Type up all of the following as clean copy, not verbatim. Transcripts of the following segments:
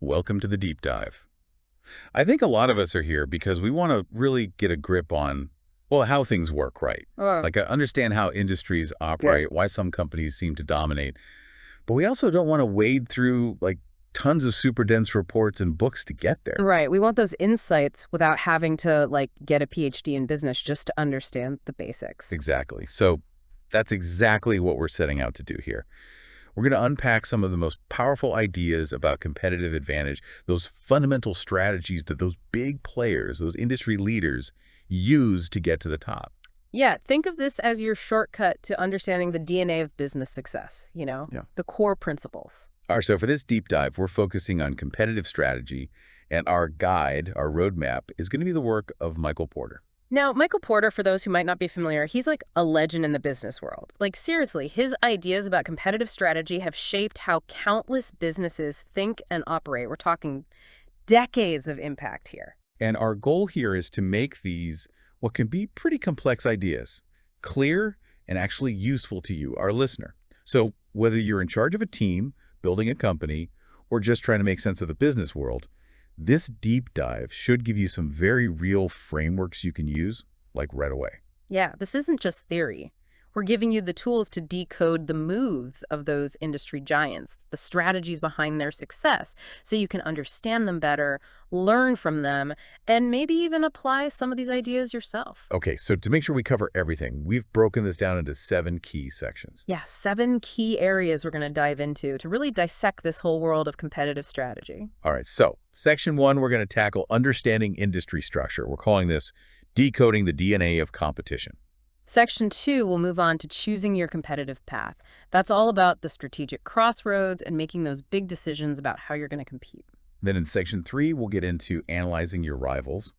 Welcome to the deep dive. I think a lot of us are here because we want to really get a grip on, well, how things work, right? Oh, Like, understand how industries yeah. operate, why some companies seem to dominate. But we also don't want to wade through, tons of super dense reports and books to get there. Right. We want those insights without having to get a PhD in business just to understand the basics. Exactly. So that's exactly what we're setting out to do here. We're going to unpack some of the most powerful ideas about competitive advantage, those fundamental strategies that those big players, those industry leaders, use to get to the top. Yeah, think of this as your shortcut to understanding the DNA of business success, Yeah. the core principles. All right, so for this deep dive, we're focusing on competitive strategy, and our guide, our roadmap, is going to be the work of Michael Porter. Now, Michael Porter, for those who might not be familiar, he's like a legend in the business world. Like, seriously, his ideas about competitive strategy have shaped how countless businesses think and operate. We're talking decades of impact here. And our goal here is to make these, what can be pretty complex ideas, clear and actually useful to you, our listener. So whether you're in charge of a team, building a company, or just trying to make sense of the business world, this deep dive should give you some very real frameworks you can use, like right away. Yeah, this isn't just theory. We're giving you the tools to decode the moves of those industry giants, the strategies behind their success, so you can understand them better, learn from them, and maybe even apply some of these ideas yourself. Okay, so to make sure we cover everything, we've broken this down into 7 key sections. Yeah, 7 key areas we're going to dive into to really dissect this whole world of competitive strategy. All right, so section 1, we're going to tackle understanding industry structure. We're calling this decoding the DNA of competition. Section 2 will move on to choosing your competitive path. That's all about the strategic crossroads and making those big decisions about how you're going to compete. Then in section 3, we'll get into analyzing your rivals,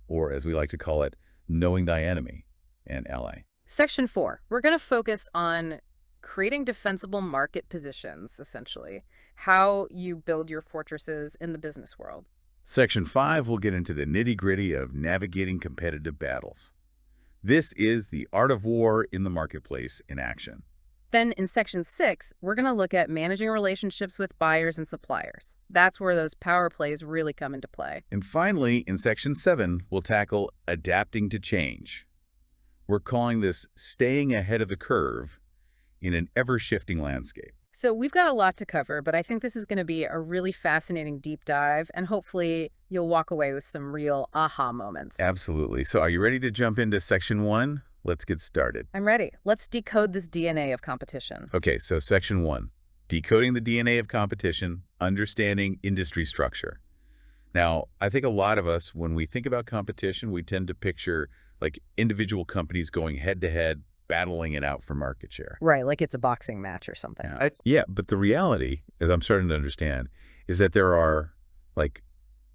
or as we like to call it, knowing thy enemy and ally. Section 4, we're going to focus on creating defensible market positions, essentially, how you build your fortresses in the business world. Section 5, we'll get into the nitty-gritty of navigating competitive battles. This is the art of war in the marketplace in action. Then in Section 6, we're going to look at managing relationships with buyers and suppliers. That's where those power plays really come into play. And finally, in section 7, we'll tackle adapting to change. We're calling this staying ahead of the curve in an ever-shifting landscape. So we've got a lot to cover, but I think this is going to be a really fascinating deep dive, and hopefully you'll walk away with some real aha moments. Absolutely. So are you ready to jump into section 1? Let's get started. I'm ready. Let's decode this DNA of competition. Okay, so section 1, decoding the DNA of competition, understanding industry structure. Now, I think a lot of us, when we think about competition, we tend to picture individual companies going head-to-head, battling it out for market share. Right, like it's a boxing match or something. Yeah, but the reality, as I'm starting to understand, is that there are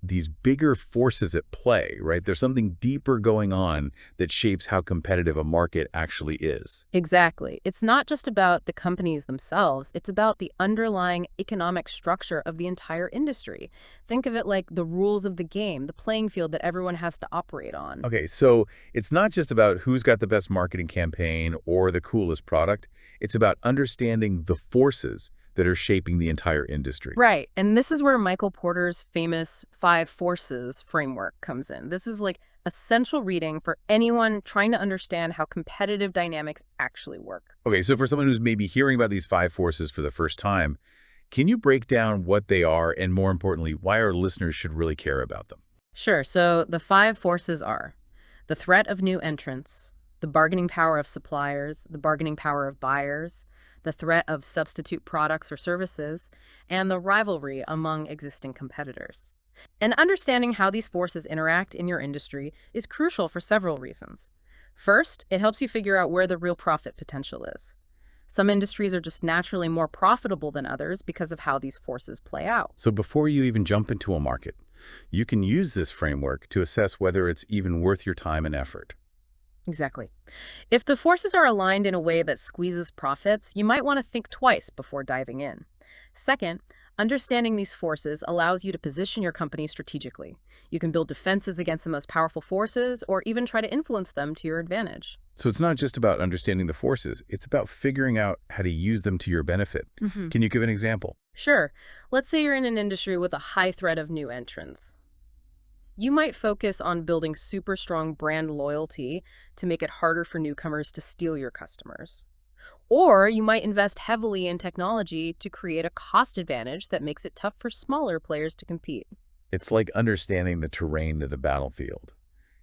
these bigger forces at play, right? There's something deeper going on that shapes how competitive a market actually is. Exactly. It's not just about the companies themselves, it's about the underlying economic structure of the entire industry. Think of it like the rules of the game, the playing field that everyone has to operate on. Okay, so it's not just about who's got the best marketing campaign or the coolest product. It's about understanding the forces that are shaping the entire industry. Right. And this is where Michael Porter's famous 5 forces framework comes in. This is like essential reading for anyone trying to understand how competitive dynamics actually work. Okay, so for someone who's maybe hearing about these 5 forces for the first time, can you break down what they are and, more importantly, why our listeners should really care about them? Sure. So the 5 forces are the threat of new entrants, the bargaining power of suppliers, the bargaining power of buyers, the threat of substitute products or services, and the rivalry among existing competitors. And understanding how these forces interact in your industry is crucial for several reasons. First, it helps you figure out where the real profit potential is. Some industries are just naturally more profitable than others because of how these forces play out. So before you even jump into a market, you can use this framework to assess whether it's even worth your time and effort. Exactly. If the forces are aligned in a way that squeezes profits, you might want to think twice before diving in. Second, Understanding these forces allows you to position your company strategically. You can build defenses against the most powerful forces or even try to influence them to your advantage. So it's not just about understanding the forces, it's about figuring out how to use them to your benefit. Hmm. Can you give an example? Sure, let's say you're in an industry with a high threat of new entrants. You might focus on building super strong brand loyalty to make it harder for newcomers to steal your customers. Or you might invest heavily in technology to create a cost advantage that makes it tough for smaller players to compete. It's like understanding the terrain of the battlefield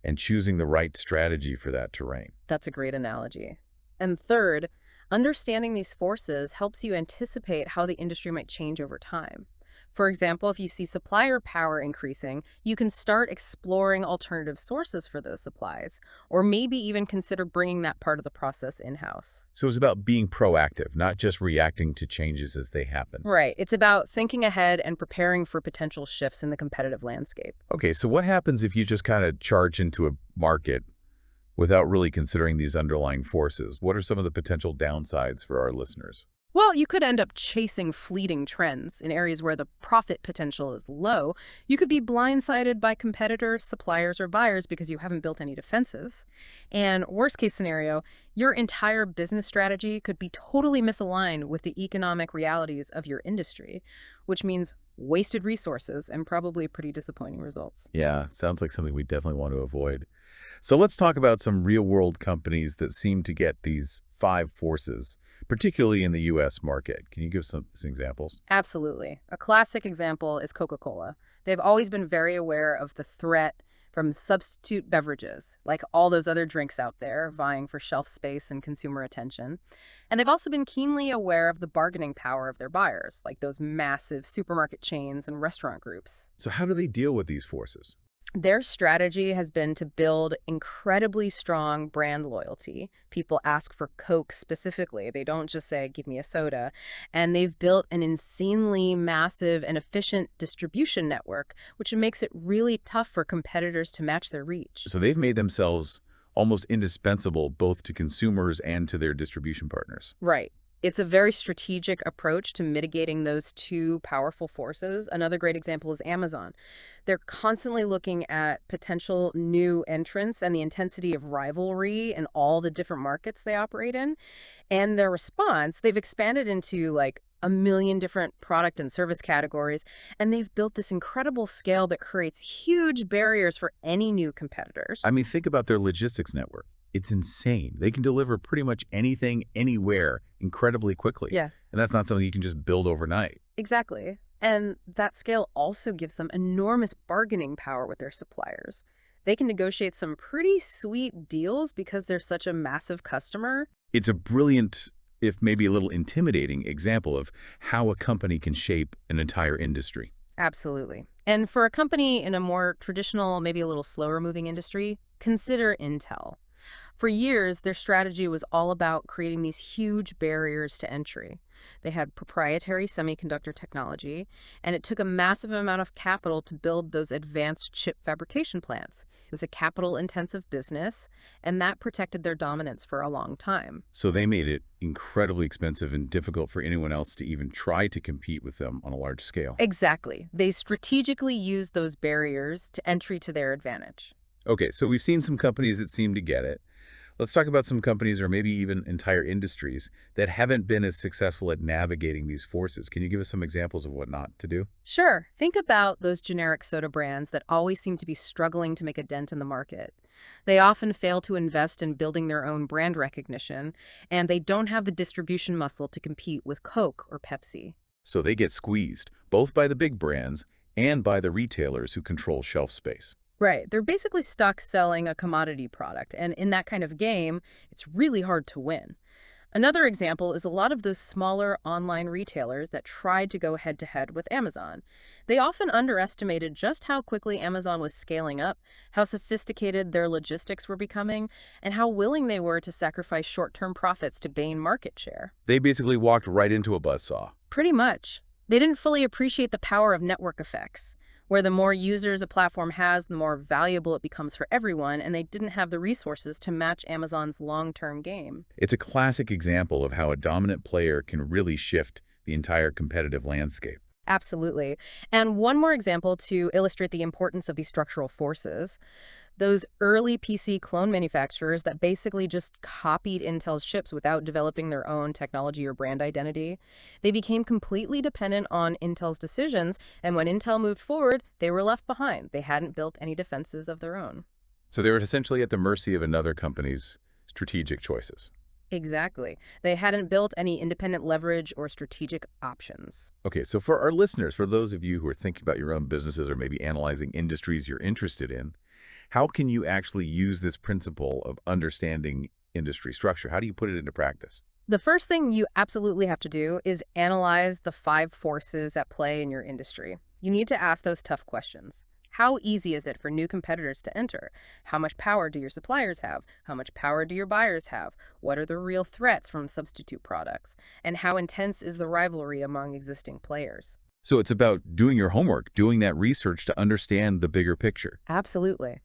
and choosing the right strategy for that terrain. That's a great analogy. And third, understanding these forces helps you anticipate how the industry might change over time. For example, if you see supplier power increasing, you can start exploring alternative sources for those supplies, or maybe even consider bringing that part of the process in-house. So it's about being proactive, not just reacting to changes as they happen. Right. It's about thinking ahead and preparing for potential shifts in the competitive landscape. Okay, so what happens if you just kind of charge into a market without really considering these underlying forces? What are some of the potential downsides for our listeners? Well, you could end up chasing fleeting trends in areas where the profit potential is low. You could be blindsided by competitors, suppliers, or buyers because you haven't built any defenses. And worst case scenario, your entire business strategy could be totally misaligned with the economic realities of your industry, which means wasted resources and probably pretty disappointing results. Yeah, sounds like something we definitely want to avoid. So let's talk about some real-world companies that seem to get these five forces, particularly in the U.S. market. Can you give some examples? Absolutely. A classic example is Coca-Cola. They've always been very aware of the threat from substitute beverages, like all those other drinks out there vying for shelf space and consumer attention. And they've also been keenly aware of the bargaining power of their buyers, like those massive supermarket chains and restaurant groups. So how do they deal with these forces? Their strategy has been to build incredibly strong brand loyalty. People ask for Coke specifically. They don't just say, give me a soda. And they've built an insanely massive and efficient distribution network, which makes it really tough for competitors to match their reach. So they've made themselves almost indispensable both to consumers and to their distribution partners. Right. It's a very strategic approach to mitigating those two powerful forces. Another great example is Amazon. They're constantly looking at potential new entrants and the intensity of rivalry in all the different markets they operate in. And their response, they've expanded into like a million different product and service categories, and they've built this incredible scale that creates huge barriers for any new competitors. I mean, think about their logistics network. It's insane. They can deliver pretty much anything, anywhere, incredibly quickly. Yeah. And that's not something you can just build overnight. Exactly. And that scale also gives them enormous bargaining power with their suppliers. They can negotiate some pretty sweet deals because they're such a massive customer. It's a brilliant, if maybe a little intimidating, example of how a company can shape an entire industry. Absolutely. And for a company in a more traditional, maybe a little slower moving industry, consider Intel. For years, their strategy was all about creating these huge barriers to entry. They had proprietary semiconductor technology, and it took a massive amount of capital to build those advanced chip fabrication plants. It was a capital-intensive business, and that protected their dominance for a long time. So they made it incredibly expensive and difficult for anyone else to even try to compete with them on a large scale. Exactly. They strategically used those barriers to entry to their advantage. Okay, so we've seen some companies that seem to get it. Let's talk about some companies or maybe even entire industries that haven't been as successful at navigating these forces. Can you give us some examples of what not to do? Sure. Think about those generic soda brands that always seem to be struggling to make a dent in the market. They often fail to invest in building their own brand recognition, and they don't have the distribution muscle to compete with Coke or Pepsi. So they get squeezed, both by the big brands and by the retailers who control shelf space. Right. They're basically stuck selling a commodity product, and in that kind of game, it's really hard to win. Another example is a lot of those smaller online retailers that tried to go head-to-head with Amazon. They often underestimated just how quickly Amazon was scaling up, how sophisticated their logistics were becoming, and how willing they were to sacrifice short-term profits to gain market share. They basically walked right into a buzzsaw. Pretty much. They didn't fully appreciate the power of network effects, where the more users a platform has, the more valuable it becomes for everyone, and they didn't have the resources to match Amazon's long-term game. It's a classic example of how a dominant player can really shift the entire competitive landscape. Absolutely. And one more example to illustrate the importance of these structural forces. Those early PC clone manufacturers that basically just copied Intel's chips without developing their own technology or brand identity, they became completely dependent on Intel's decisions, and when Intel moved forward, they were left behind. They hadn't built any defenses of their own. So they were essentially at the mercy of another company's strategic choices. Exactly. They hadn't built any independent leverage or strategic options. Okay, so for our listeners, for those of you who are thinking about your own businesses or maybe analyzing industries you're interested in, how can you actually use this principle of understanding industry structure? How do you put it into practice? The first thing you absolutely have to do is analyze the five forces at play in your industry. You need to ask those tough questions. How easy is it for new competitors to enter? How much power do your suppliers have? How much power do your buyers have? What are the real threats from substitute products? And how intense is the rivalry among existing players? So it's about doing your homework, doing that research to understand the bigger picture. Absolutely.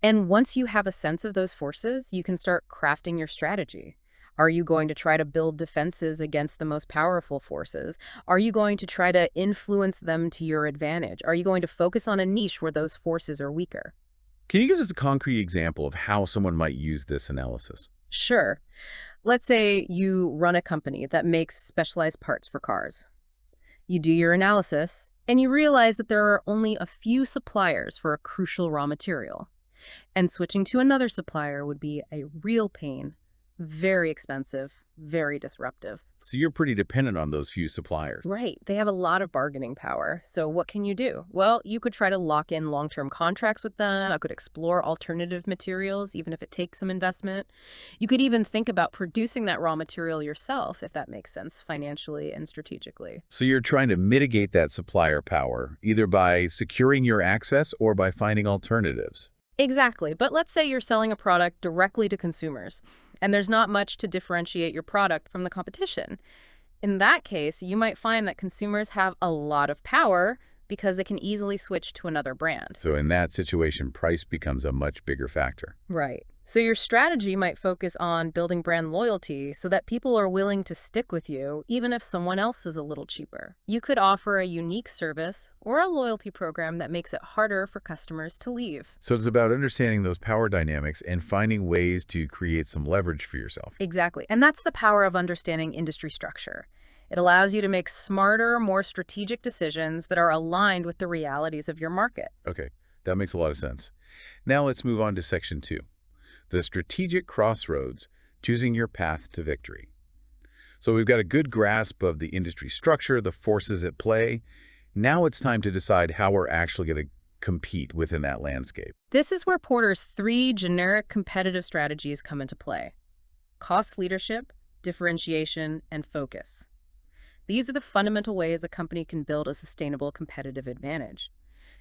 And once you have a sense of those forces, you can start crafting your strategy. Are you going to try to build defenses against the most powerful forces? Are you going to try to influence them to your advantage? Are you going to focus on a niche where those forces are weaker? Can you give us a concrete example of how someone might use this analysis? Sure. Let's say you run a company that makes specialized parts for cars. You do your analysis, and you realize that there are only a few suppliers for a crucial raw material. And switching to another supplier would be a real pain, very expensive, very disruptive. So you're pretty dependent on those few suppliers. Right. They have a lot of bargaining power. So what can you do? Well, you could try to lock in long-term contracts with them. I could explore alternative materials, even if it takes some investment. You could even think about producing that raw material yourself, if that makes sense financially and strategically. So you're trying to mitigate that supplier power, either by securing your access or by finding alternatives. Exactly. But let's say you're selling a product directly to consumers, and there's not much to differentiate your product from the competition. In that case, you might find that consumers have a lot of power because they can easily switch to another brand. So in that situation, price becomes a much bigger factor. Right. So your strategy might focus on building brand loyalty so that people are willing to stick with you even if someone else is a little cheaper. You could offer a unique service or a loyalty program that makes it harder for customers to leave. So it's about understanding those power dynamics and finding ways to create some leverage for yourself. Exactly. And that's the power of understanding industry structure. It allows you to make smarter, more strategic decisions that are aligned with the realities of your market. Okay, that makes a lot of sense. Now let's move on to section 2. The strategic crossroads, choosing your path to victory. So we've got a good grasp of the industry structure, the forces at play. Now it's time to decide how we're actually going to compete within that landscape. This is where Porter's 3 generic competitive strategies come into play: cost leadership, differentiation, and focus. These are the fundamental ways a company can build a sustainable competitive advantage.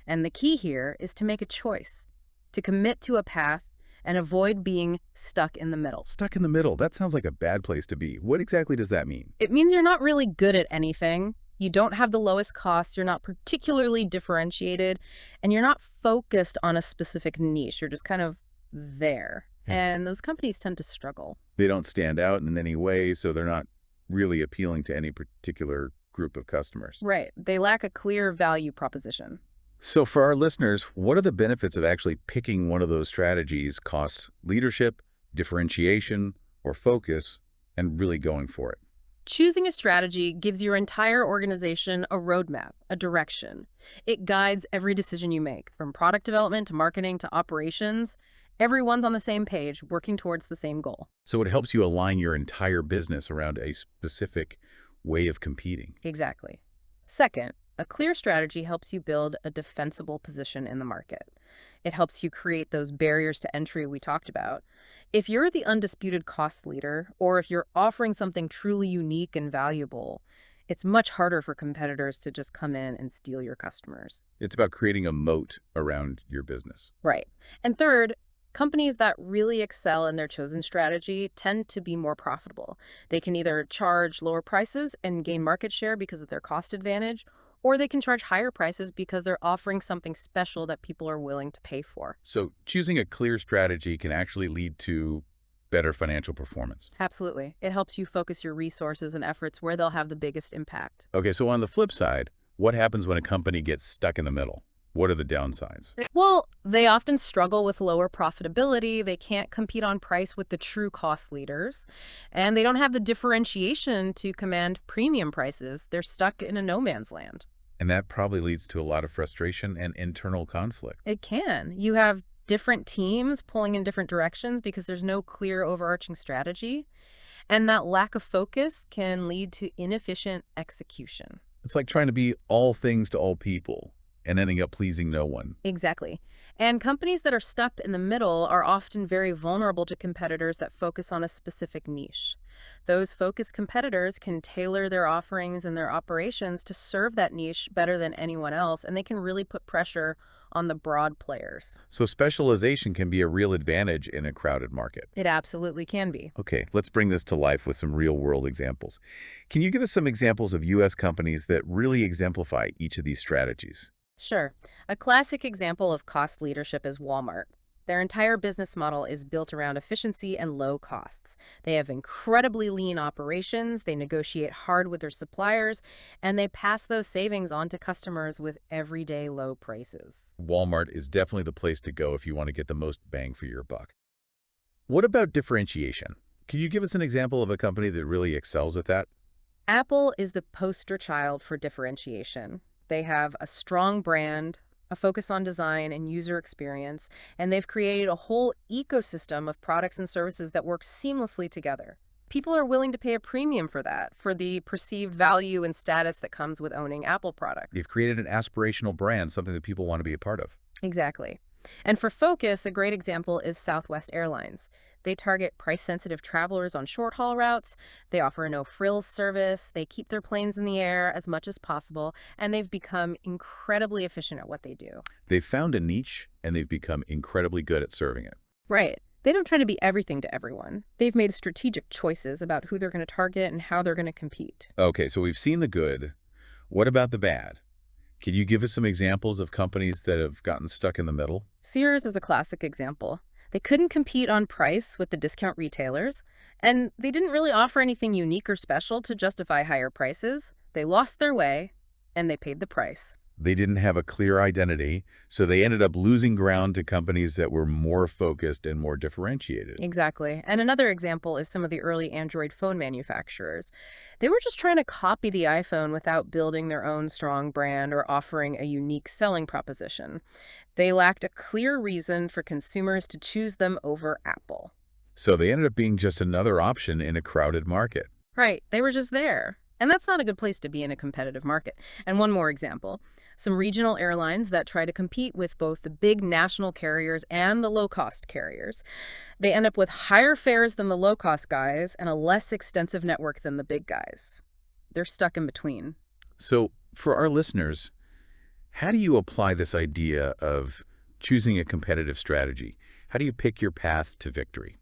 And the key here is to make a choice, to commit to a path and avoid being stuck in the middle. Stuck in the middle, that sounds like a bad place to be. What exactly does that mean? It means you're not really good at anything. You don't have the lowest costs, you're not particularly differentiated, and you're not focused on a specific niche. You're just kind of there. And those companies tend to struggle. They don't stand out in any way, so they're not really appealing to any particular group of customers. Right. They lack a clear value proposition. So for our listeners, what are the benefits of actually picking one of those strategies, cost leadership, differentiation, or focus, and really going for it? Choosing a strategy gives your entire organization a roadmap, a direction. It guides every decision you make, from product development to marketing to operations. Everyone's on the same page, working towards the same goal. So it helps you align your entire business around a specific way of competing. Exactly. Second, a clear strategy helps you build a defensible position in the market. It helps you create those barriers to entry we talked about. If you're the undisputed cost leader, or if you're offering something truly unique and valuable, it's much harder for competitors to just come in and steal your customers. It's about creating a moat around your business. Right. And third, companies that really excel in their chosen strategy tend to be more profitable. They can either charge lower prices and gain market share because of their cost advantage, or they can charge higher prices because they're offering something special that people are willing to pay for. So choosing a clear strategy can actually lead to better financial performance. Absolutely. It helps you focus your resources and efforts where they'll have the biggest impact. Okay, so on the flip side, What happens when a company gets stuck in the middle? What are the downsides? Well, they often struggle with lower profitability, they can't compete on price with the true cost leaders, and they don't have the differentiation to command premium prices. They're stuck in a no man's land. And that probably leads to a lot of frustration and internal conflict. It can. You have different teams pulling in different directions because there's no clear overarching strategy, and that lack of focus can lead to inefficient execution. It's like trying to be all things to all people and ending up pleasing no one. Exactly. And companies that are stuck in the middle are often very vulnerable to competitors that focus on a specific niche. Those focused competitors can tailor their offerings and their operations to serve that niche better than anyone else, and they can really put pressure on the broad players. So specialization can be a real advantage in a crowded market. It absolutely can be. Okay, let's bring this to life with some real-world examples. Can you give us some examples of U.S. companies that really exemplify each of these strategies? Sure. A classic example of cost leadership is Walmart. Their entire business model is built around efficiency and low costs. They have incredibly lean operations, they negotiate hard with their suppliers, and they pass those savings on to customers with everyday low prices. Walmart is definitely the place to go if you want to get the most bang for your buck. What about differentiation? Can you give us an example of a company that really excels at that? Apple is the poster child for differentiation. They have a strong brand, a focus on design and user experience, and they've created a whole ecosystem of products and services that work seamlessly together. People are willing to pay a premium for that, for the perceived value and status that comes with owning Apple products. They've created an aspirational brand, something that people want to be a part of. Exactly. And for focus, a great example is Southwest Airlines. They target price-sensitive travelers on short-haul routes. They offer a no-frills service. They keep their planes in the air as much as possible, and they've become incredibly efficient at what they do. They've found a niche, and they've become incredibly good at serving it. Right. They don't try to be everything to everyone. They've made strategic choices about who they're going to target and how they're going to compete. Okay, so we've seen the good. What about the bad? Can you give us some examples of companies that have gotten stuck in the middle? Sears is a classic example. They couldn't compete on price with the discount retailers, and they didn't really offer anything unique or special to justify higher prices. They lost their way, and they paid the price. They didn't have a clear identity, so they ended up losing ground to companies that were more focused and more differentiated. Exactly. And another example is some of the early Android phone manufacturers. They were just trying to copy the iPhone without building their own strong brand or offering a unique selling proposition. They lacked a clear reason for consumers to choose them over Apple. So they ended up being just another option in a crowded market. Right. They were just there. And that's not a good place to be in a competitive market. And one more example. Some regional airlines that try to compete with both the big national carriers and the low-cost carriers. They end up with higher fares than the low-cost guys and a less extensive network than the big guys. They're stuck in between. So for our listeners, how do you apply this idea of choosing a competitive strategy? How do you pick your path to victory?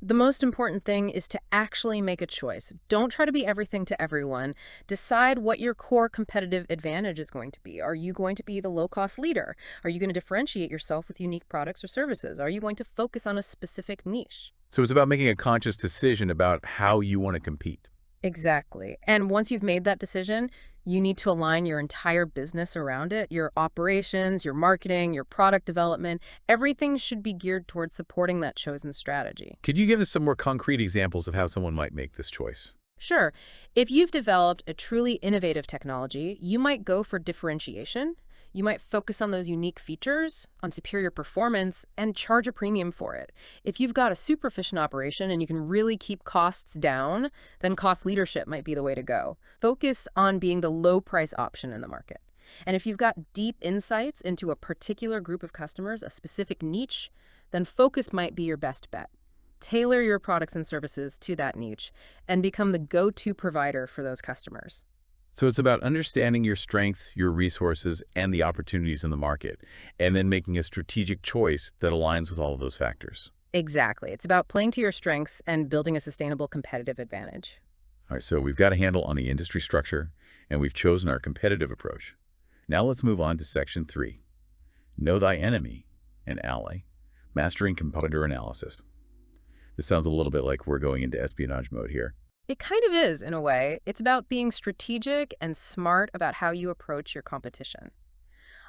The most important thing is to actually make a choice. Don't try to be everything to everyone. Decide what your core competitive advantage is going to be. Are you going to be the low-cost leader? Are you going to differentiate yourself with unique products or services? Are you going to focus on a specific niche? So it's about making a conscious decision about how you want to compete. Exactly. And once you've made that decision, you need to align your entire business around it. Your operations, your marketing, your product development, everything should be geared towards supporting that chosen strategy. Could you give us some more concrete examples of how someone might make this choice? Sure. If you've developed a truly innovative technology, you might go for differentiation. You might focus on those unique features, on superior performance, and charge a premium for it. If you've got a super efficient operation and you can really keep costs down, then cost leadership might be the way to go. Focus on being the low price option in the market. And if you've got deep insights into a particular group of customers, a specific niche, then focus might be your best bet. Tailor your products and services to that niche and become the go-to provider for those customers. So it's about understanding your strengths, your resources, and the opportunities in the market, and then making a strategic choice that aligns with all of those factors. Exactly. It's about playing to your strengths and building a sustainable competitive advantage. All right, so we've got a handle on the industry structure, and we've chosen our competitive approach. Now let's move on to Section 3. Know thy enemy and ally, mastering competitor analysis. This sounds a little bit like we're going into espionage mode here. It kind of is, in a way. It's about being strategic and smart about how you approach your competition.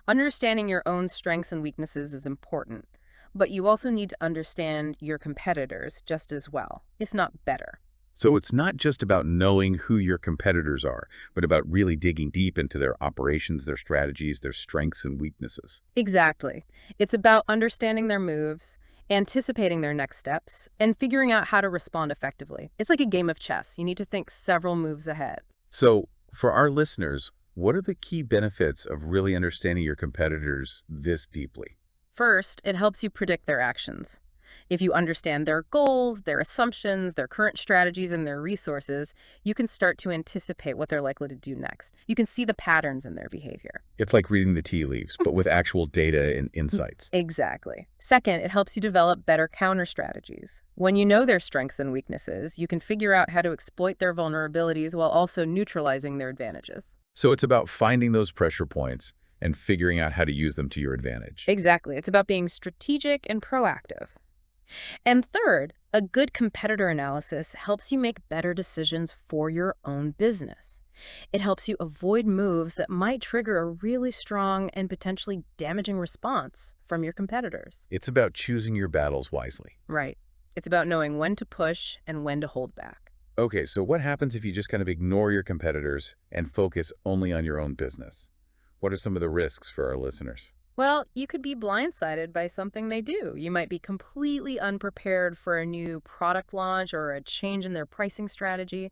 Understanding your own strengths and weaknesses is important, but you also need to understand your competitors just as well, if not better. So it's not just about knowing who your competitors are, but about really digging deep into their operations, their strategies, their strengths and weaknesses. Exactly. It's about understanding their moves, anticipating their next steps, and figuring out how to respond effectively. It's like a game of chess. You need to think several moves ahead. So for our listeners, what are the key benefits of really understanding your competitors this deeply? First, it helps you predict their actions. If you understand their goals, their assumptions, their current strategies, and their resources, you can start to anticipate what they're likely to do next. You can see the patterns in their behavior. It's like reading the tea leaves, but with actual data and insights. Exactly. Second, it helps you develop better counter strategies. When you know their strengths and weaknesses, you can figure out how to exploit their vulnerabilities while also neutralizing their advantages. So it's about finding those pressure points and figuring out how to use them to your advantage. Exactly. It's about being strategic and proactive. And third, a good competitor analysis helps you make better decisions for your own business. It helps you avoid moves that might trigger a really strong and potentially damaging response from your competitors. It's about choosing your battles wisely. Right. It's about knowing when to push and when to hold back. Okay, so what happens if you just kind of ignore your competitors and focus only on your own business? What are some of the risks for our listeners? Well, you could be blindsided by something they do. You might be completely unprepared for a new product launch or a change in their pricing strategy,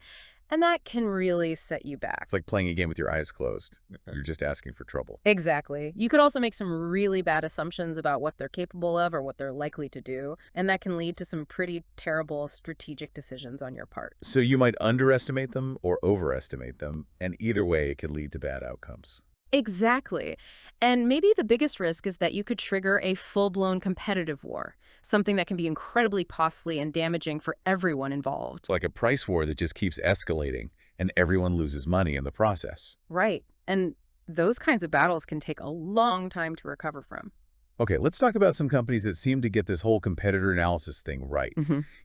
and that can really set you back. It's like playing a game with your eyes closed. You're just asking for trouble. Exactly. You could also make some really bad assumptions about what they're capable of or what they're likely to do, and that can lead to some pretty terrible strategic decisions on your part. So you might underestimate them or overestimate them, and either way, it could lead to bad outcomes. Exactly. And maybe the biggest risk is that you could trigger a full-blown competitive war, something that can be incredibly costly and damaging for everyone involved. It's like a price war that just keeps escalating, and everyone loses money in the process. Right. And those kinds of battles can take a long time to recover from. Okay, let's talk about some companies that seem to get this whole competitor analysis thing right.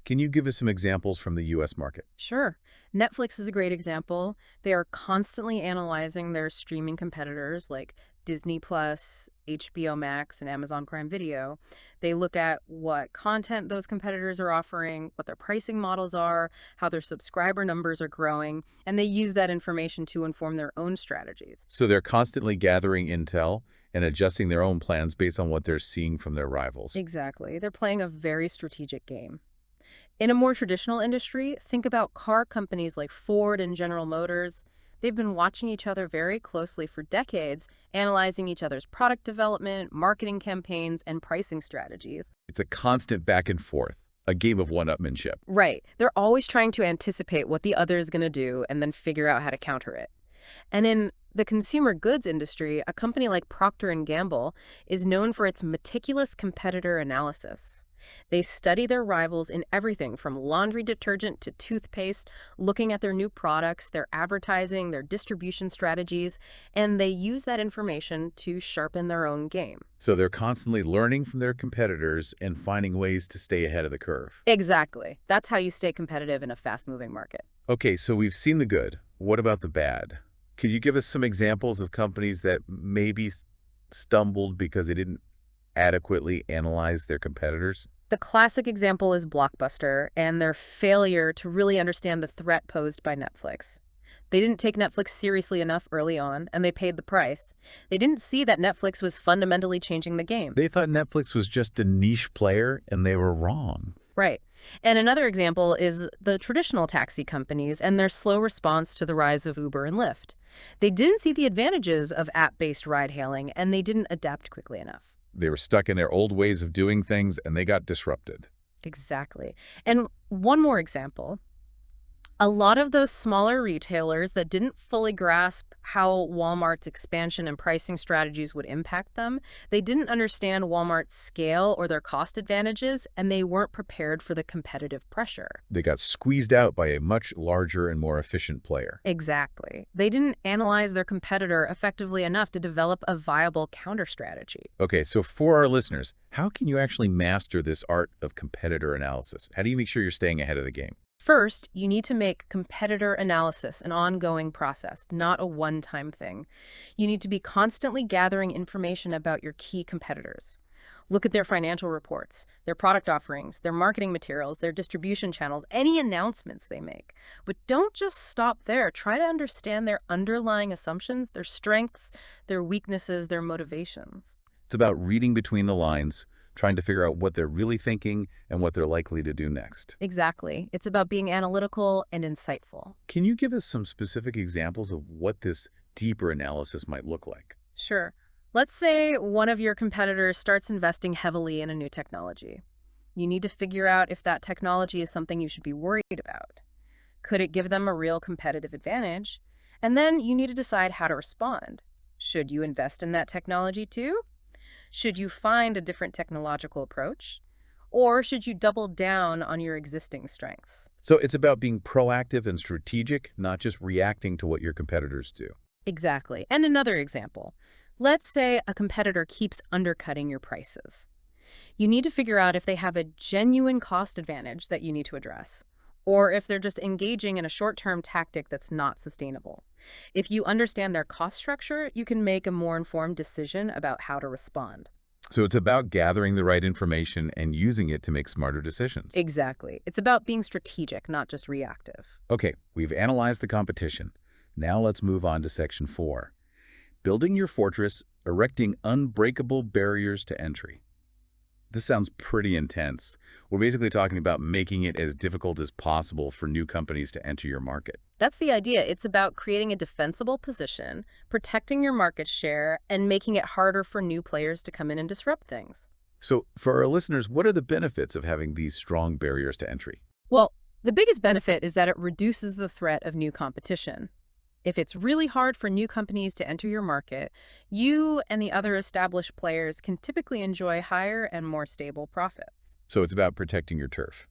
Can you give us some examples from the U.S. market? Sure. Netflix is a great example. They are constantly analyzing their streaming competitors like Disney Plus, HBO Max, and Amazon Prime Video. They look at what content those competitors are offering, what their pricing models are, how their subscriber numbers are growing, and they use that information to inform their own strategies. So they're constantly gathering intel and adjusting their own plans based on what they're seeing from their rivals. Exactly. They're playing a very strategic game. In a more traditional industry, think about car companies like Ford and General Motors. They've been watching each other very closely for decades, analyzing each other's product development, marketing campaigns, and pricing strategies. It's a constant back and forth, a game of one-upmanship. Right. They're always trying to anticipate what the other is going to do and then figure out how to counter it. And in the consumer goods industry, a company like Procter & Gamble is known for its meticulous competitor analysis. They study their rivals in everything from laundry detergent to toothpaste, looking at their new products, their advertising, their distribution strategies, and they use that information to sharpen their own game. So they're constantly learning from their competitors and finding ways to stay ahead of the curve. Exactly. That's how you stay competitive in a fast-moving market. Okay, so we've seen the good. What about the bad? Could you give us some examples of companies that maybe stumbled because they didn't adequately analyze their competitors? The classic example is Blockbuster and their failure to really understand the threat posed by Netflix. They didn't take Netflix seriously enough early on, and they paid the price. They didn't see that Netflix was fundamentally changing the game. They thought Netflix was just a niche player, and they were wrong. Right. And another example is the traditional taxi companies and their slow response to the rise of Uber and Lyft. They didn't see the advantages of app-based ride-hailing, and they didn't adapt quickly enough. They were stuck in their old ways of doing things, and they got disrupted. Exactly. And one more example. A lot of those smaller retailers that didn't fully grasp how Walmart's expansion and pricing strategies would impact them, they didn't understand Walmart's scale or their cost advantages, and they weren't prepared for the competitive pressure. They got squeezed out by a much larger and more efficient player. Exactly. They didn't analyze their competitor effectively enough to develop a viable counter strategy. Okay, so for our listeners, how can you actually master this art of competitor analysis? How do you make sure you're staying ahead of the game? First, you need to make competitor analysis an ongoing process, not a one-time thing. You need to be constantly gathering information about your key competitors. Look at their financial reports, their product offerings, their marketing materials, their distribution channels, any announcements they make. But don't just stop there. Try to understand their underlying assumptions, their strengths, their weaknesses, their motivations. It's about reading between the lines, trying to figure out what they're really thinking and what they're likely to do next. Exactly. It's about being analytical and insightful. Can you give us some specific examples of what this deeper analysis might look like? Sure. Let's say one of your competitors starts investing heavily in a new technology. You need to figure out if that technology is something you should be worried about. Could it give them a real competitive advantage? And then you need to decide how to respond. Should you invest in that technology too? Should you find a different technological approach? Or should you double down on your existing strengths? So it's about being proactive and strategic, not just reacting to what your competitors do. Exactly. And another example. Let's say a competitor keeps undercutting your prices. You need to figure out if they have a genuine cost advantage that you need to address, or if they're just engaging in a short-term tactic that's not sustainable. If you understand their cost structure, you can make a more informed decision about how to respond. So it's about gathering the right information and using it to make smarter decisions. Exactly. It's about being strategic, not just reactive. Okay, we've analyzed the competition. Now let's move on to Section 4. Building your fortress, erecting unbreakable barriers to entry. This sounds pretty intense. We're basically talking about making it as difficult as possible for new companies to enter your market. That's the idea. It's about creating a defensible position, protecting your market share, and making it harder for new players to come in and disrupt things. So for our listeners, what are the benefits of having these strong barriers to entry? Well, the biggest benefit is that it reduces the threat of new competition. If it's really hard for new companies to enter your market, you and the other established players can typically enjoy higher and more stable profits. So it's about protecting your turf.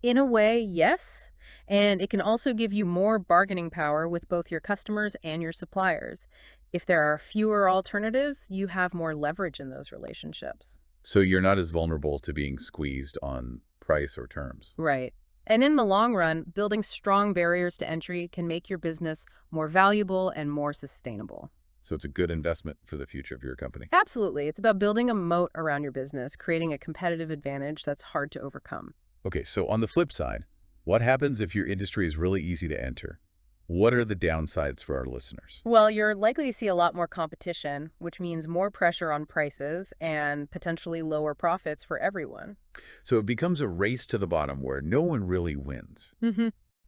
In a way, yes. And it can also give you more bargaining power with both your customers and your suppliers. If there are fewer alternatives, you have more leverage in those relationships. So you're not as vulnerable to being squeezed on price or terms. Right. And in the long run, building strong barriers to entry can make your business more valuable and more sustainable. So it's a good investment for the future of your company. Absolutely. It's about building a moat around your business, creating a competitive advantage that's hard to overcome. Okay, so on the flip side, what happens if your industry is really easy to enter? What are the downsides for our listeners? Well, you're likely to see a lot more competition, which means more pressure on prices and potentially lower profits for everyone. So it becomes a race to the bottom where no one really wins.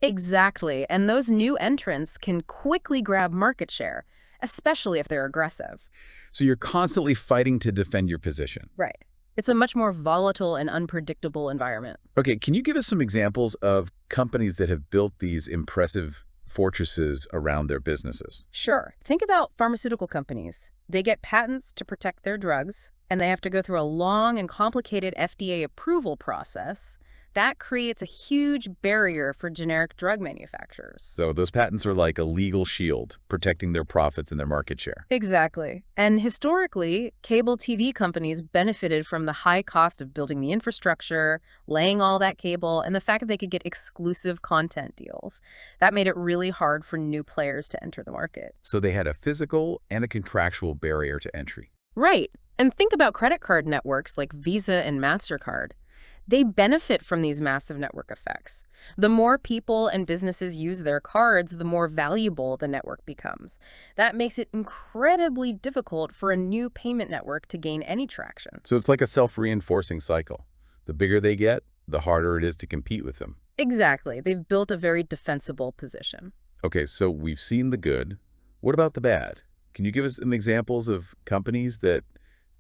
Exactly. And those new entrants can quickly grab market share, especially if they're aggressive. So you're constantly fighting to defend your position. Right. It's a much more volatile and unpredictable environment. Okay, can you give us some examples of companies that have built these impressive fortresses around their businesses? Sure. Think about pharmaceutical companies. They get patents to protect their drugs, and they have to go through a long and complicated FDA approval process. That creates a huge barrier for generic drug manufacturers. So those patents are like a legal shield, protecting their profits and their market share. Exactly. And historically, cable TV companies benefited from the high cost of building the infrastructure, laying all that cable, and the fact that they could get exclusive content deals. That made it really hard for new players to enter the market. So they had a physical and a contractual barrier to entry. Right. And think about credit card networks like Visa and MasterCard. They benefit from these massive network effects. The more people and businesses use their cards, the more valuable the network becomes. That makes it incredibly difficult for a new payment network to gain any traction. So it's like a self-reinforcing cycle. The bigger they get, the harder it is to compete with them. Exactly. They've built a very defensible position. Okay, so we've seen the good. What about the bad? Can you give us some examples of companies that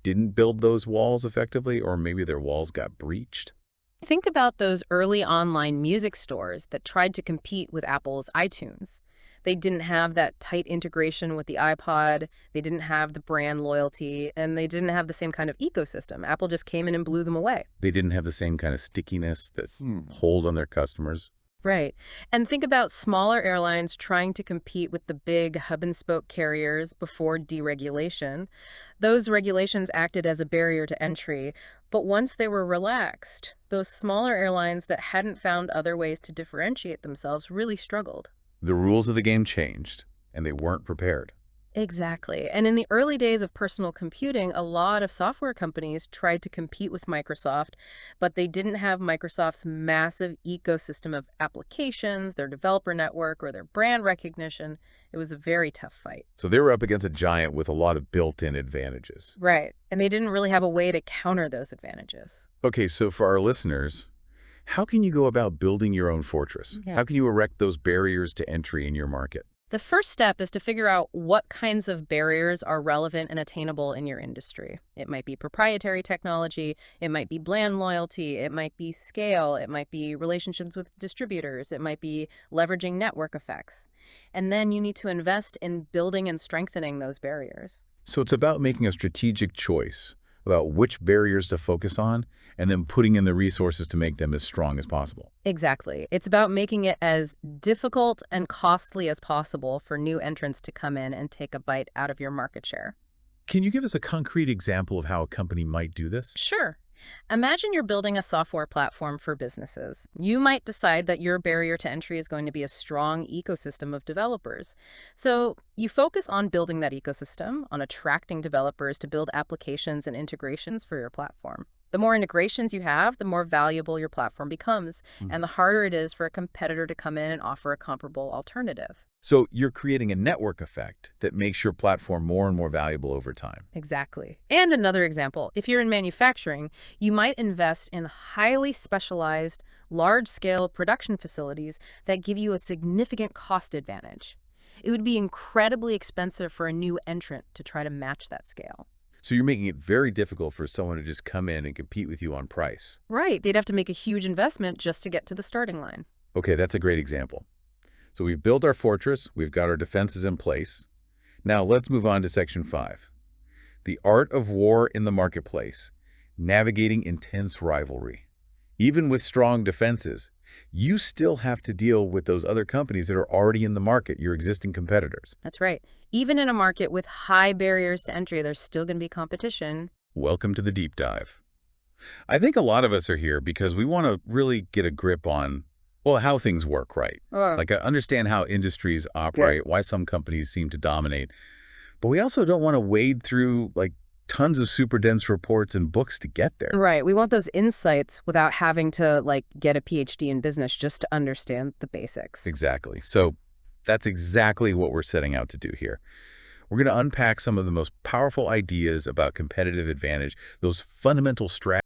didn't build those walls effectively, or maybe their walls got breached? Think about those early online music stores that tried to compete with Apple's iTunes. They didn't have that tight integration with the iPod, they didn't have the brand loyalty, and they didn't have the same kind of ecosystem. Apple just came in and blew them away. They didn't have the same kind of stickiness that hold on their customers. Right. And think about smaller airlines trying to compete with the big hub and spoke carriers before deregulation. Those regulations acted as a barrier to entry, but once they were relaxed, those smaller airlines that hadn't found other ways to differentiate themselves really struggled. The rules of the game changed, and they weren't prepared. Exactly. And in the early days of personal computing, a lot of software companies tried to compete with Microsoft, but they didn't have Microsoft's massive ecosystem of applications, their developer network, or their brand recognition. It was a very tough fight. So they were up against a giant with a lot of built-in advantages. Right. And they didn't really have a way to counter those advantages. Okay, so for our listeners, how can you go about building your own fortress? Yeah. How can you erect those barriers to entry in your market? The first step is to figure out what kinds of barriers are relevant and attainable in your industry. It might be proprietary technology, it might be brand loyalty, it might be scale, it might be relationships with distributors, it might be leveraging network effects. And then you need to invest in building and strengthening those barriers. So it's about making a strategic choice about which barriers to focus on and then putting in the resources to make them as strong as possible. Exactly. It's about making it as difficult and costly as possible for new entrants to come in and take a bite out of your market share. Can you give us a concrete example of how a company might do this? Sure. Imagine you're building a software platform for businesses. You might decide that your barrier to entry is going to be a strong ecosystem of developers. So you focus on building that ecosystem, on attracting developers to build applications and integrations for your platform. The more integrations you have, the more valuable your platform becomes, and the harder it is for a competitor to come in and offer a comparable alternative. So you're creating a network effect that makes your platform more and more valuable over time. Exactly. And another example, if you're in manufacturing, you might invest in highly specialized, large-scale production facilities that give you a significant cost advantage. It would be incredibly expensive for a new entrant to try to match that scale. So you're making it very difficult for someone to just come in and compete with you on price. Right, they'd have to make a huge investment just to get to the starting line. Okay, that's a great example. So we've built our fortress, we've got our defenses in place. Now let's move on to Section 5. The art of war in the marketplace, navigating intense rivalry. Even with strong defenses, you still have to deal with those other companies that are already in the market, your existing competitors. That's right. Even in a market with high barriers to entry, there's still going to be competition. Welcome to the deep dive. I think a lot of us are here because we want to really get a grip on, well, how things work, right? Like understand how industries operate, why some companies seem to dominate. But we also don't want to wade through like tons of super dense reports and books to get there. Right. We want those insights without having to get a PhD in business just to understand the basics. Exactly. So that's exactly what we're setting out to do here. We're going to unpack some of the most powerful ideas about competitive advantage, those fundamental strategies